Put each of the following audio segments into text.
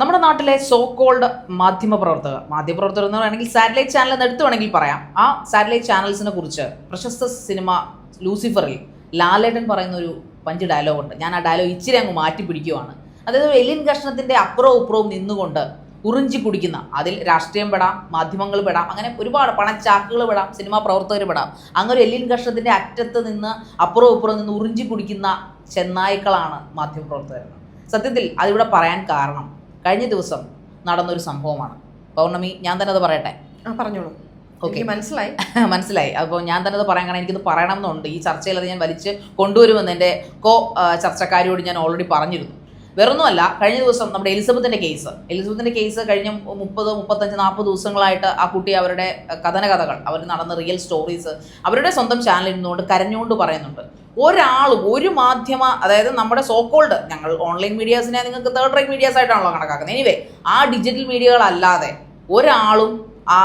നമ്മുടെ നാട്ടിലെ so called മാധ്യമപ്രവർത്തകർ എന്ന് വേണമെങ്കിൽ സാറ്റലൈറ്റ് ചാനൽ എന്ന് എടുത്തു വേണമെങ്കിൽ പറയാം. ആ സാറ്റലൈറ്റ് ചാനൽസിനെ കുറിച്ച് പ്രശസ്ത സിനിമ ലൂസിഫറിൽ ലാലേട്ടൻ പറയുന്ന ഒരു പഞ്ച് ഡയലോഗ് ഉണ്ട്. ഞാൻ ആ ഡയലോഗ് ഇച്ചിരി അങ്ങ് മാറ്റി പിടിക്കുവാണ്. അതായത് എല്ലിൻ കഷ്ണത്തിന്റെ അപ്പുറവും ഇപ്പുറവും നിന്നുകൊണ്ട് ഉറിഞ്ചി കുടിക്കുന്ന, അതിൽ രാഷ്ട്രീയം പെടാം, മാധ്യമങ്ങൾ പെടാം, അങ്ങനെ ഒരുപാട് പണച്ചാക്കുകൾ പെടാം, സിനിമാ പ്രവർത്തകർ പെടാം. അങ്ങനെ ഒരു എല്ലിൻ കഷ്ണത്തിന്റെ അറ്റത്ത് നിന്ന് അപ്പുറവും ഇപ്പുറവും നിന്ന് ഉറിഞ്ചി കുടിക്കുന്ന ചെന്നായ്ക്കളാണ് മാധ്യമപ്രവർത്തകർ. സത്യത്തിൽ അതിവിടെ പറയാൻ കാരണം കഴിഞ്ഞ ദിവസം നടന്നൊരു സംഭവമാണ്. പൗർണമി, ഞാൻ തന്നെ അത് പറയട്ടെ? പറഞ്ഞോളൂ. ഓക്കെ, മനസ്സിലായി. അപ്പോൾ ഞാൻ തന്നെ അത് പറയാൻ കാരണം എനിക്കിത് പറയണമെന്നുണ്ട്. ഈ ചർച്ചയിൽ അത് ഞാൻ വലിച്ച് കൊണ്ടുവരുമെന്ന് എൻ്റെ ചർച്ചക്കാരിയോട് ഞാൻ ഓൾറെഡി പറഞ്ഞിരുന്നു. വേറൊന്നുമല്ല, കഴിഞ്ഞ ദിവസം നമ്മുടെ എലിസബത്തിന്റെ കേസ് കഴിഞ്ഞ 30, 35, 40 ദിവസങ്ങളായിട്ട് ആ കുട്ടി അവരുടെ കഥകൾ, അവർ നടന്ന റിയൽ സ്റ്റോറീസ് അവരുടെ സ്വന്തം ചാനലിൽ നിന്നുകൊണ്ട് കരഞ്ഞുകൊണ്ട് പറയുന്നുണ്ട്. ഒരാളും ഒരു മാധ്യമ, അതായത് നമ്മുടെ സോക്കോൾഡ്, ഞങ്ങൾ ഓൺലൈൻ മീഡിയാസിനെ നിങ്ങൾക്ക് തേർഡ് റേറ്റ് മീഡിയാസ് ആയിട്ടാണല്ലോ കണക്കാക്കുന്നത്. എനിവേ, ആ ഡിജിറ്റൽ മീഡിയകളല്ലാതെ ഒരാളും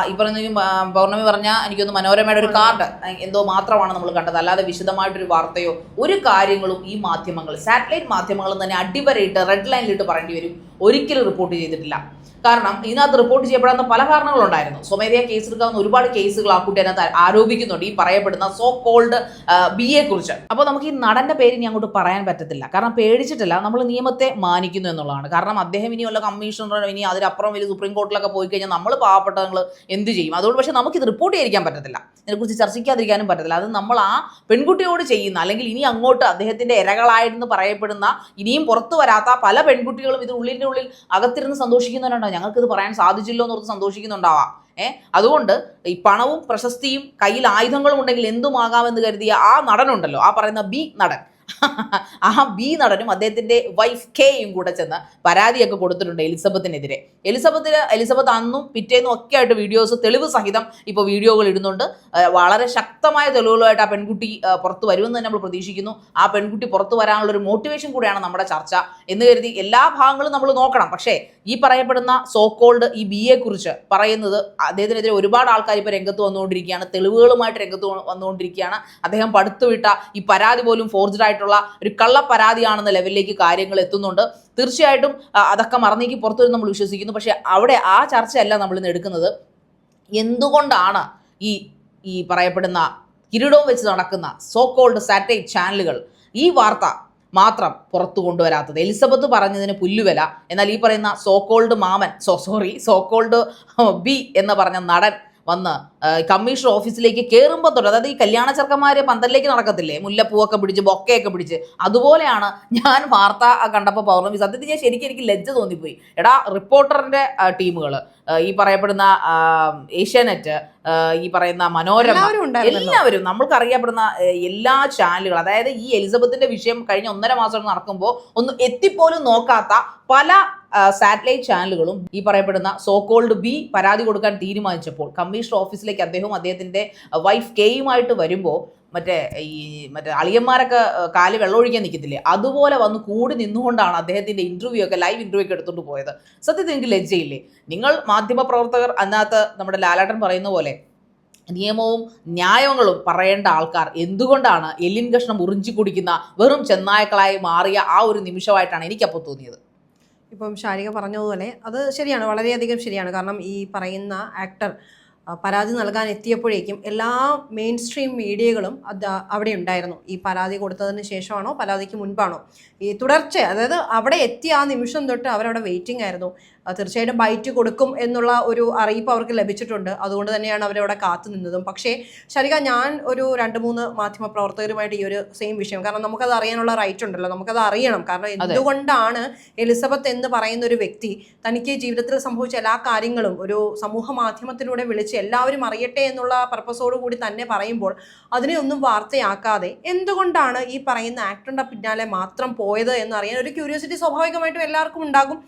ഈ പറയുന്ന പൗർണമി പറഞ്ഞ എനിക്കൊന്ന് മനോരമയുടെ ഒരു കാർഡ് എന്തോ മാത്രമാണ് നമ്മൾ കണ്ടത്. അല്ലാതെ വിശദമായിട്ടൊരു വാർത്തയോ ഒരു കാര്യങ്ങളും ഈ മാധ്യമങ്ങൾ, സാറ്റലൈറ്റ് മാധ്യമങ്ങളും തന്നെ അടിവരയിട്ട് റെഡ് ലൈനിലിട്ട് പറയേണ്ടി വരും, ഒരിക്കലും റിപ്പോർട്ട് ചെയ്തിട്ടില്ല. കാരണം ഇതിനകത്ത് റിപ്പോർട്ട് ചെയ്യപ്പെടാത്ത പല കാരണങ്ങളുണ്ടായിരുന്നു. സ്വമേധയാ കേസെടുക്കാവുന്ന ഒരുപാട് കേസുകൾ ആ കുട്ടി അതിനകത്ത് ആരോപിക്കുന്നുണ്ട്, ഈ പറയപ്പെടുന്ന സോ കോൾഡ് ബിയെ കുറിച്ച്. അപ്പോൾ നമുക്ക് ഈ നടന്റെ പേര് ഇനി അങ്ങോട്ട് പറയാൻ പറ്റത്തില്ല. കാരണം പേടിച്ചിട്ടില്ല, നമ്മൾ നിയമത്തെ മാനിക്കുന്നു എന്നുള്ളതാണ്. കാരണം അദ്ദേഹം ഇനിയുള്ള കമ്മീഷണറോ ഇനി അതിനപ്പുറം വലിയ സുപ്രീം കോർട്ടിലൊക്കെ പോയി കഴിഞ്ഞാൽ നമ്മൾ പാവപ്പെട്ടവങ്ങൾ എന്ത് ചെയ്യും? അതുകൊണ്ട് പക്ഷേ നമുക്കിത് റിപ്പോർട്ട് ചെയ്യിക്കാൻ പറ്റത്തില്ല, ഇതിനെക്കുറിച്ച് ചർച്ചിക്കാതിരിക്കാനും പറ്റത്തില്ല. അത് നമ്മൾ ആ പെൺകുട്ടിയോട് ചെയ്യുന്ന, അല്ലെങ്കിൽ ഇനി അങ്ങോട്ട് അദ്ദേഹത്തിന്റെ ഇരകളായിരുന്നു പറയപ്പെടുന്ന, ഇനിയും പുറത്തു വരാത്ത പല പെൺകുട്ടികളും ഇത് ഉള്ളിൻ്റെ ഉള്ളിൽ അകത്തിരുന്ന് സന്തോഷിക്കുന്നവരുണ്ടാവും. ഞങ്ങൾക്കിത് പറയാൻ സാധിച്ചില്ലോ എന്നോർത്ത് സന്തോഷിക്കുന്നുണ്ടാവാം. അതുകൊണ്ട് ഈ പണവും പ്രശസ്തിയും കയ്യിൽ ആയുധങ്ങളും ഉണ്ടെങ്കിൽ എന്തുമാകാമെന്ന് കരുതിയ ആ നടനുണ്ടല്ലോ, ആ പറയുന്ന ബി നടൻ, ആ ബി നടനും അദ്ദേഹത്തിന്റെ വൈഫ് കെയും കൂടെ ചെന്ന് പരാതിയൊക്കെ കൊടുത്തിട്ടുണ്ട് എലിസബത്തിനെതിരെ. എലിസബത്ത് അന്നും പിറ്റേന്നും ഒക്കെ ആയിട്ട് വീഡിയോസ്, തെളിവ് സഹിതം ഇപ്പോൾ വീഡിയോകൾ ഇടുന്നുണ്ട്. വളരെ ശക്തമായ തെളിവുകളായിട്ട് ആ പെൺകുട്ടി പുറത്തു വരുമെന്ന് തന്നെ നമ്മൾ പ്രതീക്ഷിക്കുന്നു. ആ പെൺകുട്ടി പുറത്തു വരാനുള്ള ഒരു മോട്ടിവേഷൻ കൂടെയാണ് നമ്മുടെ ചർച്ച എന്ന് കരുതി എല്ലാ ഭാഗങ്ങളും നമ്മൾ നോക്കണം. പക്ഷേ ഈ പറയപ്പെടുന്ന സോക്കോൾഡ് ഈ ബിയെ കുറിച്ച് പറയുന്നത്, അദ്ദേഹത്തിനെതിരെ ഒരുപാട് ആൾക്കാർ ഇപ്പോൾ രംഗത്ത് വന്നുകൊണ്ടിരിക്കുകയാണ്, തെളിവുകളുമായിട്ട് രംഗത്ത് വന്നുകൊണ്ടിരിക്കുകയാണ്. അദ്ദേഹം പടുത്തുവിട്ട ഈ പരാതി പോലും ഫോർജ്ഡ് ആയിട്ടുള്ള ഒരു കള്ള പരാതിയാണെന്ന ലെവലിലേക്ക് കാര്യങ്ങൾ എത്തുന്നുണ്ട്. തീർച്ചയായിട്ടും അതൊക്കെ മറന്നേക്ക് പുറത്തു വരും നമ്മൾ വിശ്വസിക്കുന്നു. പക്ഷേ അവിടെ ആ ചർച്ചയല്ല നമ്മളിന്ന് എടുക്കുന്നത്. എന്തുകൊണ്ടാണ് ഈ പറയപ്പെടുന്ന കിരീടവും വെച്ച് നടക്കുന്ന സോക്കോൾഡ് സാറ്റലൈറ്റ് ചാനലുകൾ ഈ വാർത്ത മാത്രം പുറത്തു കൊണ്ടുവരാത്തത്? എലിസബത്ത് പറഞ്ഞതിന് പുല്ലുവില, എന്നാൽ ഈ പറയുന്ന സോക്കോൾഡ് സോക്കോൾഡ് ബി എന്ന് പറഞ്ഞ നടൻ വന്ന് കമ്മീഷണർ ഓഫീസിലേക്ക് കയറുമ്പോൾ തൊട്ട്, അതായത് ഈ കല്യാണ ചെറുക്കന്മാർ പന്തലിലേക്ക് നടക്കത്തില്ലേ, മുല്ലപ്പൂവൊക്കെ പിടിച്ച് ബൊക്കയൊക്കെ പിടിച്ച്, അതുപോലെയാണ് ഞാൻ വാർത്ത കണ്ടപ്പോൾ പൗർണമി. സത്യത്തിൽ ഞാൻ ശരിക്കും എനിക്ക് ലജ്ജ തോന്നിപ്പോയി. എടാ, റിപ്പോർട്ടറിന്റെ ടീമുകൾ, ഈ പറയപ്പെടുന്ന ഏഷ്യാനെറ്റ്, ഈ പറയുന്ന മനോരമ, എല്ലാവരും നമ്മൾക്ക് അറിയപ്പെടുന്ന എല്ലാ ചാനലുകൾ, അതായത് ഈ എലിസബത്തിന്റെ വിഷയം കഴിഞ്ഞ 1.5 മാസം നടക്കുമ്പോൾ ഒന്നും എത്തിപ്പോലും നോക്കാത്ത പല സാറ്റലൈറ്റ് ചാനലുകളും ഈ പറയപ്പെടുന്ന സോക്കോൾഡ് ബി പരാതി കൊടുക്കാൻ തീരുമാനിച്ചപ്പോൾ കമ്മീഷണർ ഓഫീസിലേക്ക് അദ്ദേഹവും അദ്ദേഹത്തിന്റെ വൈഫ് കെയുമായിട്ട് വരുമ്പോൾ മറ്റേ അളിയന്മാരൊക്കെ കാല് വെള്ളമൊഴിക്കാൻ നിൽക്കത്തില്ലേ, അതുപോലെ വന്ന് കൂടി നിന്നുകൊണ്ടാണ് അദ്ദേഹത്തിന്റെ ലൈവ് ഇന്റർവ്യൂ ഒക്കെ എടുത്തുകൊണ്ട് പോയത്. സത്യത്തിൽ എനിക്ക് ലജ്ജയില്ലേ? നിങ്ങൾ മാധ്യമപ്രവർത്തകർ, അതിനകത്ത് നമ്മുടെ ലാലേട്ടൻ പറയുന്ന പോലെ നിയമവും ന്യായങ്ങളും പറയേണ്ട ആൾക്കാർ എന്തുകൊണ്ടാണ് എല്ലിൻ കഷ്ണം ഉറിഞ്ചി കുടിക്കുന്ന വെറും ചെന്നായ്ക്കളായി മാറിയ ആ ഒരു നിമിഷമായിട്ടാണ് എനിക്കപ്പോൾ തോന്നിയത്. ഇപ്പം ശാരിക പറഞ്ഞതുപോലെ അത് ശരിയാണ്, വളരെയധികം ശരിയാണ്. കാരണം ഈ പറയുന്ന ആക്ടർ പരാതി നൽകാൻ എത്തിയപ്പോഴേക്കും എല്ലാ മെയിൻ സ്ട്രീം മീഡിയകളും അവിടെ ഉണ്ടായിരുന്നു. ഈ പരാതി കൊടുത്തതിന് ശേഷമാണോ പരാതിക്ക് മുൻപാണോ, ഈ തുടർച്ച, അതായത് അവിടെ എത്തിയ ആ നിമിഷം തൊട്ട് അവരവിടെ വെയിറ്റിംഗ് ആയിരുന്നു. തീർച്ചയായിട്ടും ബൈറ്റ് കൊടുക്കും എന്നുള്ള ഒരു അറിയിപ്പ് അവർക്ക് ലഭിച്ചിട്ടുണ്ട്. അതുകൊണ്ട് തന്നെയാണ് അവരവിടെ കാത്തു നിന്നതും. പക്ഷേ ശരിക, ഞാൻ ഒരു 2-3 മാധ്യമ പ്രവർത്തകരുമായിട്ട് ഈ ഒരു സെയിം വിഷയം, കാരണം നമുക്കത് അറിയാനുള്ള റൈറ്റ് ഉണ്ടല്ലോ, നമുക്കത് അറിയണം. കാരണം എന്തുകൊണ്ടാണ് എലിസബത്ത് എന്ന് പറയുന്ന ഒരു വ്യക്തി തനിക്ക് ജീവിതത്തിൽ സംഭവിച്ച എല്ലാ കാര്യങ്ങളും ഒരു സമൂഹ മാധ്യമത്തിലൂടെ വിളിച്ച് എല്ലാവരും അറിയട്ടെ എന്നുള്ള പർപ്പസോട് കൂടി തന്നെ പറയുമ്പോൾ അതിനെ ഒന്നും വാർത്തയാക്കാതെ എന്തുകൊണ്ടാണ് ഈ പറയുന്ന ആക്ടറിന്റെ പിന്നാലെ മാത്രം പോയത് എന്നറിയാൻ ഒരു ക്യൂരിയോസിറ്റി സ്വാഭാവികമായിട്ടും എല്ലാവർക്കും ഉണ്ടാകും.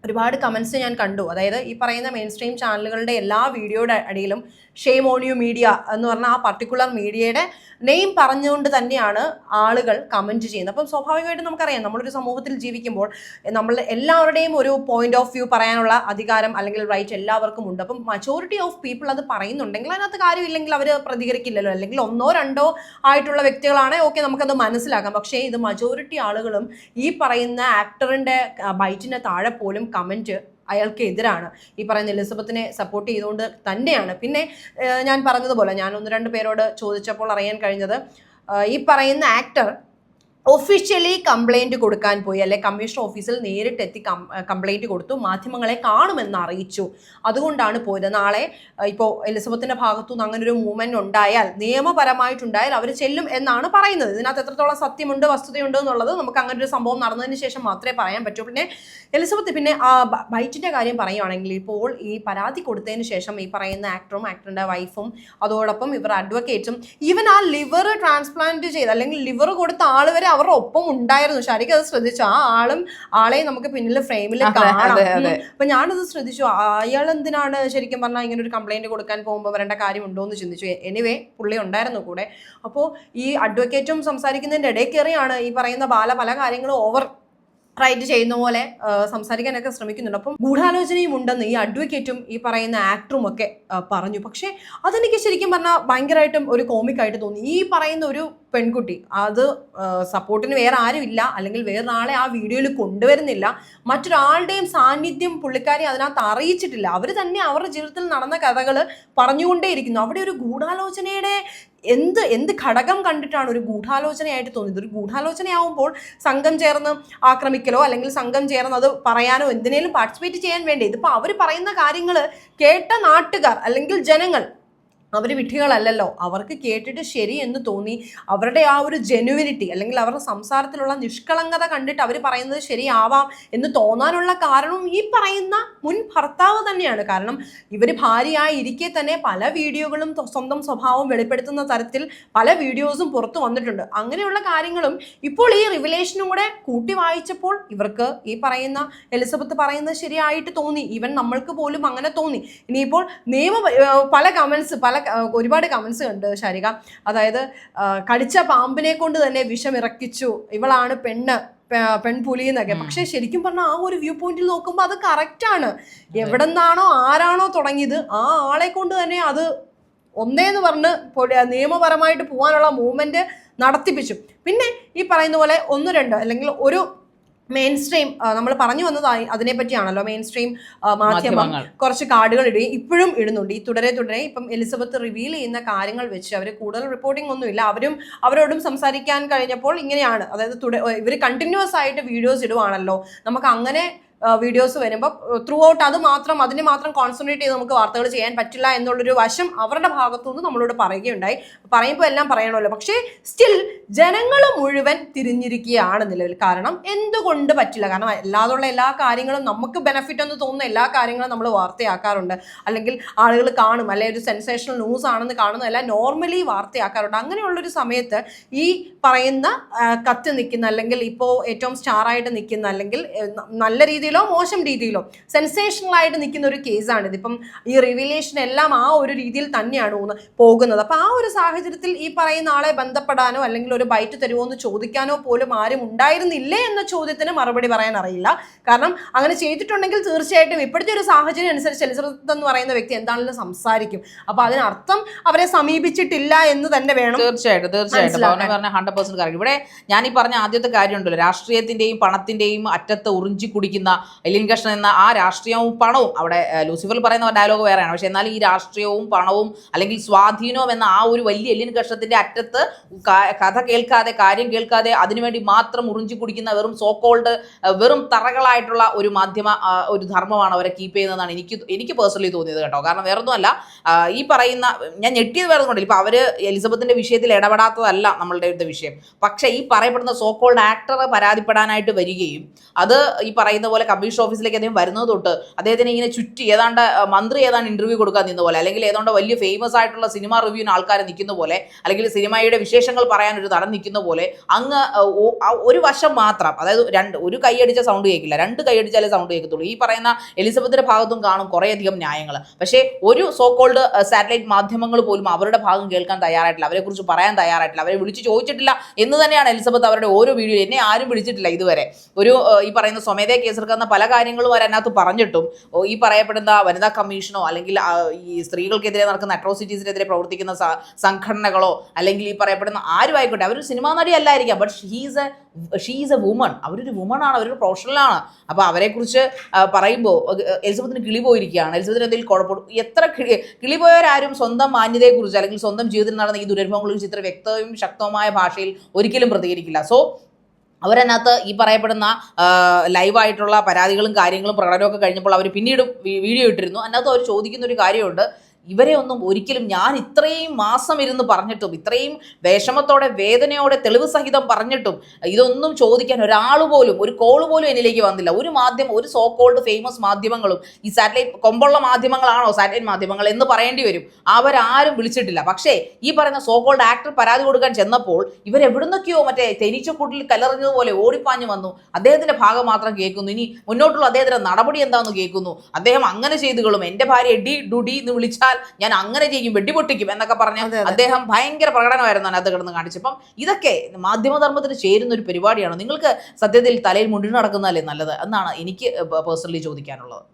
ഒരുപാട് കമൻസ് ഞാൻ കണ്ടു. അതായത് ഈ പറയുന്ന മെയിൻ സ്ട്രീം ചാനലുകളുടെ എല്ലാ വീഡിയോയുടെ അടിയിലും ഷെയിം ഓൺ യു മീഡിയ എന്ന് പറഞ്ഞ ആ പർട്ടിക്കുലർ മീഡിയയുടെ നെയിം പറഞ്ഞുകൊണ്ട് തന്നെയാണ് ആളുകൾ കമൻറ്റ് ചെയ്യുന്നത്. അപ്പം സ്വാഭാവികമായിട്ടും നമുക്കറിയാം, നമ്മളൊരു സമൂഹത്തിൽ ജീവിക്കുമ്പോൾ നമ്മൾ എല്ലാവരുടെയും ഒരു പോയിന്റ് ഓഫ് വ്യൂ പറയാനുള്ള അധികാരം അല്ലെങ്കിൽ റൈറ്റ് എല്ലാവർക്കും ഉണ്ട്. അപ്പം മജോറിറ്റി ഓഫ് പീപ്പിൾ അത് പറയുന്നുണ്ടെങ്കിൽ അതിനകത്ത് കാര്യമില്ലെങ്കിൽ അവർ പ്രതികരിക്കില്ലല്ലോ. അല്ലെങ്കിൽ 1-2 ആയിട്ടുള്ള വ്യക്തികളാണ്, ഓക്കെ, നമുക്കത് മനസ്സിലാക്കാം. പക്ഷേ ഇത് മജോറിറ്റി ആളുകളും ഈ പറയുന്ന ആക്ടറിൻ്റെ ബൈറ്റിന് താഴെ പോലും കമൻറ്റ് അയാൾക്ക് എതിരാണ്. ഈ പറയുന്ന എലിസബത്തിനെ സപ്പോർട്ട് ചെയ്തുകൊണ്ട് തന്നെയാണ്. പിന്നെ ഞാൻ പറഞ്ഞതുപോലെ ഞാൻ 1-2 പേരോട് ചോദിച്ചപ്പോൾ അറിയാൻ കഴിഞ്ഞത് ഈ പറയുന്ന ആക്ടർ ഒഫീഷ്യലി കംപ്ലൈൻറ്റ് കൊടുക്കാൻ പോയി, അല്ലെ കമ്മീഷൻ ഓഫീസിൽ നേരിട്ടെത്തി കംപ്ലൈൻറ്റ് കൊടുത്തു, മാധ്യമങ്ങളെ കാണുമെന്ന് അറിയിച്ചു, അതുകൊണ്ടാണ് പോയത്. നാളെ ഇപ്പോൾ എലിസബത്തിൻ്റെ ഭാഗത്തുനിന്ന് അങ്ങനെ ഒരു മൂവ്മെൻറ്റ് ഉണ്ടായാൽ, നിയമപരമായിട്ടുണ്ടായാൽ അവർ ചെല്ലും എന്നാണ് പറയുന്നത്. ഇതിനകത്ത് എത്രത്തോളം സത്യമുണ്ട് വസ്തുതയുണ്ട് എന്നുള്ളത് നമുക്ക് അങ്ങനെ ഒരു സംഭവം നടന്നതിന് ശേഷം മാത്രമേ പറയാൻ പറ്റൂ. പിന്നെ എലിസബത്ത് പിന്നെ ബൈറ്റിൻ്റെ കാര്യം പറയുകയാണെങ്കിൽ ഇപ്പോൾ ഈ പരാതി കൊടുത്തതിന് ശേഷം ഈ പറയുന്ന ആക്ടറും ആക്ടറിൻ്റെ വൈഫും അതോടൊപ്പം ഇവർ അഡ്വക്കേറ്റും ഈവൻ ആ ലിവർ ട്രാൻസ്പ്ലാന്റ് ചെയ്ത് അല്ലെങ്കിൽ ലിവർ കൊടുത്ത ആൾ വരെ അവരുടെ ഒപ്പം ഉണ്ടായിരുന്നു. ശരിക്കും അത് ശ്രദ്ധിച്ചു. ആ ആളെയും നമുക്ക് പിന്നിൽ ഫ്രെയിമിൽ കാണാം. അപ്പൊ ഞാനത് ശ്രദ്ധിച്ചു. അയാൾ എന്തിനാണ് ശരിക്കും പറഞ്ഞാൽ ഇങ്ങനെ ഒരു കംപ്ലൈന്റ് കൊടുക്കാൻ പോകുമ്പോൾ വരേണ്ട കാര്യമുണ്ടോ എന്ന് ചിന്തിച്ചു. എനിവേ പുള്ളി ഉണ്ടായിരുന്നു കൂടെ. അപ്പോൾ ഈ അഡ്വക്കേറ്റും സംസാരിക്കുന്നതിൻ്റെ ഇടയിൽ കയറിയാണ് ഈ പറയുന്ന ബാല പല കാര്യങ്ങളും ഓവർ റൈറ്റ് ചെയ്യുന്ന പോലെ സംസാരിക്കാനൊക്കെ ശ്രമിക്കുന്നുണ്ട്. അപ്പം ഗൂഢാലോചനയും ഉണ്ടെന്ന് ഈ അഡ്വക്കേറ്റും ഈ പറയുന്ന ആക്ടറും ഒക്കെ പറഞ്ഞു. പക്ഷേ അതെനിക്ക് ശരിക്കും പറഞ്ഞാൽ ഭയങ്കരമായിട്ടും ഒരു കോമിക്കായിട്ട് തോന്നി. ഈ പറയുന്ന ഒരു പെൺകുട്ടി അത് സപ്പോർട്ടിന് വേറെ ആരും ഇല്ല, അല്ലെങ്കിൽ വേറൊരാളെ ആ വീഡിയോയിൽ കൊണ്ടുവരുന്നില്ല, മറ്റൊരാളുടെയും സാന്നിധ്യം പുള്ളിക്കാരി അതിനകത്ത് അറിയിച്ചിട്ടില്ല. അവർ തന്നെ അവരുടെ ജീവിതത്തിൽ നടന്ന കഥകൾ പറഞ്ഞുകൊണ്ടേയിരിക്കുന്നു. അവിടെ ഒരു ഗൂഢാലോചനയുടെ എന്ത് ഘടകം കണ്ടിട്ടാണ് ഒരു ഗൂഢാലോചനയായിട്ട് തോന്നിയത്? ഒരു ഗൂഢാലോചനയാവുമ്പോൾ സംഘം ചേർന്ന് ആക്രമിക്കലോ അല്ലെങ്കിൽ സംഘം ചേർന്ന് അത് പറയാനോ എന്തിനേലും പാർട്ടിസിപ്പേറ്റ് ചെയ്യാൻ വേണ്ടി. ഇതിപ്പോൾ അവർ പറയുന്ന കാര്യങ്ങൾ കേട്ട നാട്ടുകാർ അല്ലെങ്കിൽ ജനങ്ങൾ അവർ വിഡ്ഢികളല്ലല്ലോ, അവർക്ക് കേട്ടിട്ട് ശരി എന്ന് തോന്നി. അവരുടെ ആ ഒരു ജെനുവിനിറ്റി അല്ലെങ്കിൽ അവരുടെ സംസാരത്തിലുള്ള നിഷ്കളങ്കത കണ്ടിട്ട് അവർ പറയുന്നത് ശരിയാവാം എന്ന് തോന്നാനുള്ള കാരണവും ഈ പറയുന്ന മുൻ ഭർത്താവ് തന്നെയാണ്. കാരണം ഇവർ ഭാര്യയായി ഇരിക്കെ തന്നെ പല വീഡിയോകളും സ്വന്തം സ്വഭാവം വെളിപ്പെടുത്തുന്ന തരത്തിൽ പല വീഡിയോസും പുറത്തു വന്നിട്ടുണ്ട്. അങ്ങനെയുള്ള കാര്യങ്ങളും ഇപ്പോൾ ഈ റിവലേഷനും കൂടെ കൂട്ടി വായിച്ചപ്പോൾ ഇവർക്ക് ഈ പറയുന്ന എലിസബത്ത് പറയുന്നത് ശരിയായിട്ട് തോന്നി. ഈവൻ നമ്മൾക്ക് പോലും അങ്ങനെ തോന്നി. ഇനിയിപ്പോൾ പല കമൻസ് ഒരുപാട് കമൻസ് കണ്ട് ശാരിക. അതായത് കടിച്ച പാമ്പിനെ കൊണ്ട് തന്നെ വിഷമിറക്കിച്ചു, ഇവളാണ് പെൺപുലി എന്നൊക്കെ. പക്ഷെ ശരിക്കും പറഞ്ഞാൽ ആ ഒരു വ്യൂ പോയിന്റിൽ നോക്കുമ്പോൾ അത് കറക്റ്റാണ്. എവിടെ നിന്നാണോ ആരാണോ തുടങ്ങിയത് ആ ആളെ കൊണ്ട് തന്നെ അത് ഒന്നേന്ന് പറഞ്ഞ് നിയമപരമായിട്ട് പോകാനുള്ള മൂവ്മെന്റ് നടത്തിപ്പിച്ചു. പിന്നെ ഈ പറയുന്ന പോലെ 1-2 അല്ലെങ്കിൽ ഒരു മെയിൻ സ്ട്രീം നമ്മൾ പറഞ്ഞു വന്നതായി അതിനെപ്പറ്റിയാണല്ലോ. മെയിൻ സ്ട്രീം മാധ്യമം കുറച്ച് കാർഡുകൾ ഇടുകയും ഇപ്പോഴും ഇടുന്നുണ്ട്. ഈ തുടരെ ഇപ്പം എലിസബത്ത് റിവീൽ ചെയ്യുന്ന കാര്യങ്ങൾ വെച്ച് അവർ കൂടുതൽ റിപ്പോർട്ടിംഗ് ഒന്നുമില്ല. അവരോടും സംസാരിക്കാൻ കഴിഞ്ഞപ്പോൾ ഇങ്ങനെയാണ്. അതായത് ഇവർ കണ്ടിന്യൂസ് ആയിട്ട് വീഡിയോസ് ഇടുവാണല്ലോ. നമുക്ക് അങ്ങനെ വീഡിയോസ് വരുമ്പോൾ ത്രൂ ഔട്ട് അതിന് മാത്രം കോൺസെൻട്രേറ്റ് ചെയ്ത് നമുക്ക് വാർത്തകൾ ചെയ്യാൻ പറ്റില്ല എന്നുള്ളൊരു വശം അവരുടെ ഭാഗത്തുനിന്ന് നമ്മളോട് പറയുകയുണ്ടായി. പറയുമ്പോൾ എല്ലാം പറയണമല്ലോ. പക്ഷേ സ്റ്റിൽ ജനങ്ങൾ മുഴുവൻ തിരിഞ്ഞിരിക്കുകയാണ് നിലവിൽ. കാരണം എന്തുകൊണ്ട് പറ്റില്ല? കാരണം അല്ലാതുള്ള എല്ലാ കാര്യങ്ങളും നമുക്ക് ബെനഫിറ്റ് എന്ന് തോന്നുന്ന എല്ലാ കാര്യങ്ങളും നമ്മൾ വാർത്തയാക്കാറുണ്ട്, അല്ലെങ്കിൽ ആളുകൾ കാണും, അല്ലെങ്കിൽ ഒരു സെൻസേഷണൽ ന്യൂസ് ആണെന്ന് കാണുന്നതെല്ലാം നോർമലി വാർത്തയാക്കാറുണ്ട്. അങ്ങനെയുള്ളൊരു സമയത്ത് ഈ പറയുന്ന കത്തി നിൽക്കുന്ന അല്ലെങ്കിൽ ഇപ്പോൾ ഏറ്റവും സ്റ്റാറായിട്ട് നിൽക്കുന്ന അല്ലെങ്കിൽ നല്ല രീതിയിലോ മോശം രീതിയിലോ സെൻസേഷണൽ ആയിട്ട് നിൽക്കുന്ന ഒരു കേസാണ് ഇതിപ്പം. ഈ റിവീലേഷൻ എല്ലാം ആ ഒരു രീതിയിൽ തന്നെയാണ് പോകുന്നത്. അപ്പൊ ആ ഒരു സാഹചര്യത്തിൽ ഈ പറയുന്ന ആളെ ബന്ധപ്പെടാനോ അല്ലെങ്കിൽ ഒരു ബൈറ്റ് തരുമോ എന്ന് ചോദിക്കാനോ പോലും ആരും ഉണ്ടായിരുന്നില്ലേ എന്ന ചോദ്യത്തിന് മറുപടി പറയാൻ അറിയില്ല. കാരണം അങ്ങനെ ചെയ്തിട്ടുണ്ടെങ്കിൽ തീർച്ചയായിട്ടും ഇപ്പോഴത്തെ ഒരു സാഹചര്യം അനുസരിച്ച് എലിസബത്ത് എന്ന് പറയുന്ന വ്യക്തി എന്താണെങ്കിലും സംസാരിക്കും. അപ്പൊ അതിനർത്ഥം അവരെ സമീപിച്ചിട്ടില്ല എന്ന് തന്നെ വേണം. തീർച്ചയായിട്ടും 100% ഇവിടെ ഞാൻ ഈ പറഞ്ഞ ആദ്യത്തെ കാര്യമുണ്ടല്ലോ, രാഷ്ട്രീയത്തിന്റെയും പണത്തിന്റെയും അറ്റത്ത് ഉറിഞ്ചി കുടിക്കുന്ന എലിൻ കൃഷ്ണൻ എന്ന ആ രാഷ്ട്രീയവും പണവും, അവിടെ ലൂസിഫർ പറയുന്ന ഡയലോഗ് വേറെയാണ്, പക്ഷെ എന്നാൽ ഈ രാഷ്ട്രീയവും പണവും അല്ലെങ്കിൽ സ്വാധീനവും എന്ന ആ ഒരു വലിയ എലിൻ കൃഷ്ണത്തിന്റെ അറ്റത്ത് കഥ കേൾക്കാതെ കാര്യം കേൾക്കാതെ അതിനുവേണ്ടി മാത്രം ഉറിഞ്ചി കുടിക്കുന്ന വെറും തറകളായിട്ടുള്ള ഒരു ഒരു ധർമ്മമാണ് അവരെ കീപ്പ് ചെയ്യുന്നതെന്നാണ് എനിക്ക് പേഴ്സണലി തോന്നിയത് കേട്ടോ. കാരണം വേറൊന്നുമല്ല, ഈ പറയുന്ന ഞാൻ ഞെട്ടിയത് വേറെ കൊണ്ടില്ല. ഇപ്പൊ അവര് എലിസബത്തിന്റെ വിഷയത്തിൽ ഇടപെടാത്തതല്ല നമ്മളുടെ വിഷയം. പക്ഷെ ഈ പറയപ്പെടുന്ന സോക്കോൾഡ് ആക്ടർ പരാതിപ്പെടാനായിട്ട് വരികയും അത് ഈ പറയുന്ന പോലെ കമ്മീഷൻ ഓഫീസിലേക്ക് അദ്ദേഹം വരുന്നത് തൊട്ട് അദ്ദേഹത്തിന് ഇങ്ങനെ ചുറ്റി മന്ത്രി ഏതാണ്ട് ഇന്റർവ്യൂ കൊടുക്കാൻ നിന്ന പോലെ, അല്ലെങ്കിൽ ഏതാണ്ട് വലിയ ഫേമസ് ആയിട്ടുള്ള സിനിമ റിവ്യൂവിന് ആൾക്കാർ നിൽക്കുന്ന പോലെ, അല്ലെങ്കിൽ സിനിമയുടെ വിശേഷങ്ങൾ പറയാൻ ഒരു നടൻ നിൽക്കുന്ന പോലെ അങ്ങ് ഒരു വശം മാത്രം, അതായത് ഒരു കൈയടിച്ച സൗണ്ട് കേൾക്കില്ല, 2 കൈയടിച്ചാലേ സൗണ്ട് കേൾക്കത്തുള്ളൂ. ഈ പറയുന്ന എലിസബത്തിന്റെ ഭാഗത്തും കാണും കുറേയധികം ന്യായങ്ങൾ. പക്ഷേ ഒരു സോക്കോൾഡ് സാറ്റലൈറ്റ് മാധ്യമങ്ങൾ പോലും അവരുടെ ഭാഗം കേൾക്കാൻ തയ്യാറായിട്ടില്ല, അവരെക്കുറിച്ച് പറയാൻ തയ്യാറായിട്ടില്ല, അവരെ വിളിച്ച് ചോദിച്ചിട്ടില്ല എന്ന് തന്നെയാണ് എലിസബത്ത് അവരുടെ ഓരോ വീഡിയോ. എന്നെ ആരും വിളിച്ചിട്ടില്ല ഇതുവരെ. ഈ പറയുന്ന സ്വമേധയാ കേസെടുക്കാൻ നടന്ന പല കാര്യങ്ങളും അതിനകത്ത് പറഞ്ഞിട്ടും ഈ പറയപ്പെടുന്ന വനിതാ കമ്മീഷനോ അല്ലെങ്കിൽ ഈ സ്ത്രീകൾക്കെതിരെ നടക്കുന്ന അട്രോസിറ്റീസിനെതിരെ പ്രവർത്തിക്കുന്ന സംഘടനകളോ അല്ലെങ്കിൽ ഈ പറയപ്പെടുന്ന ആരും ആയിക്കോട്ടെ, അവരൊരു സിനിമാ നടി അല്ലായിരിക്കാം, but she is a woman. അവരൊരു വുമണാണ്, അവരൊരു പ്രൊഫഷണലാണ്. അപ്പോൾ അവരെക്കുറിച്ച് പറയുമ്പോൾ എലിസബത്തിന് കിളി പോയിരിക്കുകയാണ്, എലിസബത്തിന് എന്തെങ്കിലും കുഴപ്പമുണ്ട്. എത്ര കിളി പോയവരാരും സ്വന്തം മാന്യതയെക്കുറിച്ച് അല്ലെങ്കിൽ സ്വന്തം ജീവിതത്തിൽ നടന്ന ഈ ദുരനുഭവങ്ങളെക്കുറിച്ച് ഇത്ര വ്യക്തവും ശക്തവുമായ ഭാഷയിൽ ഒരിക്കലും പ്രതികരിക്കില്ല. സോ അവരതിനകത്ത് ഈ പറയപ്പെടുന്ന ലൈവായിട്ടുള്ള പരാതികളും കാര്യങ്ങളും പ്രകടനമൊക്കെ കഴിഞ്ഞപ്പോൾ അവർ പിന്നീടും വീഡിയോ ഇട്ടിരുന്നു. അതിനകത്ത് അവർ ചോദിക്കുന്ന ഒരു കാര്യമുണ്ട്, ഇവരെ ഒന്നും ഒരിക്കലും ഞാൻ ഇത്രയും മാസം ഇരുന്ന് പറഞ്ഞിട്ടും ഇത്രയും വിഷമത്തോടെ വേദനയോടെ തെളിവ് സഹിതം പറഞ്ഞിട്ടും ഇതൊന്നും ചോദിക്കാൻ ഒരാൾ പോലും ഒരു കോൾ പോലും എന്നിലേക്ക് വന്നില്ല. ഒരു മാധ്യമം, ഒരു സോ കോൾഡ് ഫേമസ് മാധ്യമങ്ങളും ഈ സാറ്റലൈറ്റ് കൊമ്പുള്ള മാധ്യമങ്ങളാണോ സാറ്റലൈറ്റ് മാധ്യമങ്ങൾ എന്ന് പറയേണ്ടി വരും, അവരാരും വിളിച്ചിട്ടില്ല. പക്ഷേ ഈ പറയുന്ന സോ കോൾഡ് ആക്ടർ പരാതി കൊടുക്കാൻ ചെന്നപ്പോൾ ഇവരെവിടുന്നൊക്കെയോ മറ്റേ തേനീച്ചക്കൂട്ടിൽ കല്ലെറിഞ്ഞതുപോലെ ഓടിപ്പാഞ്ഞു വന്നു. അദ്ദേഹത്തിന്റെ ഭാഗം മാത്രം കേൾക്കുന്നു, ഇനി മുന്നോട്ടുള്ള അദ്ദേഹത്തിന്റെ നടപടി എന്താണെന്ന് കേൾക്കുന്നു. അദ്ദേഹം അങ്ങനെ ചെയ്തുകളും എൻ്റെ ഭാര്യ എഡി ഡുഡി എന്ന് വിളിച്ചാൽ ഞാൻ അങ്ങനെ ചെയ്യും, വെടിപൊട്ടിക്കും എന്നൊക്കെ പറഞ്ഞ് അദ്ദേഹം ഭയങ്കര പ്രകടനമായിരുന്നു അതിനകത്ത് കിടന്ന് കാണിച്ചപ്പം. ഇതൊക്കെ മാധ്യമധർമ്മത്തിന് ചേരുന്ന ഒരു പരിപാടിയാണ്. നിങ്ങൾക്ക് സത്യത്തിൽ തലയിൽ മുണ്ടിന് നടക്കുന്നതല്ലേ നല്ലത് എന്നാണ് എനിക്ക് പേഴ്സണലി ചോദിക്കാനുള്ളത്.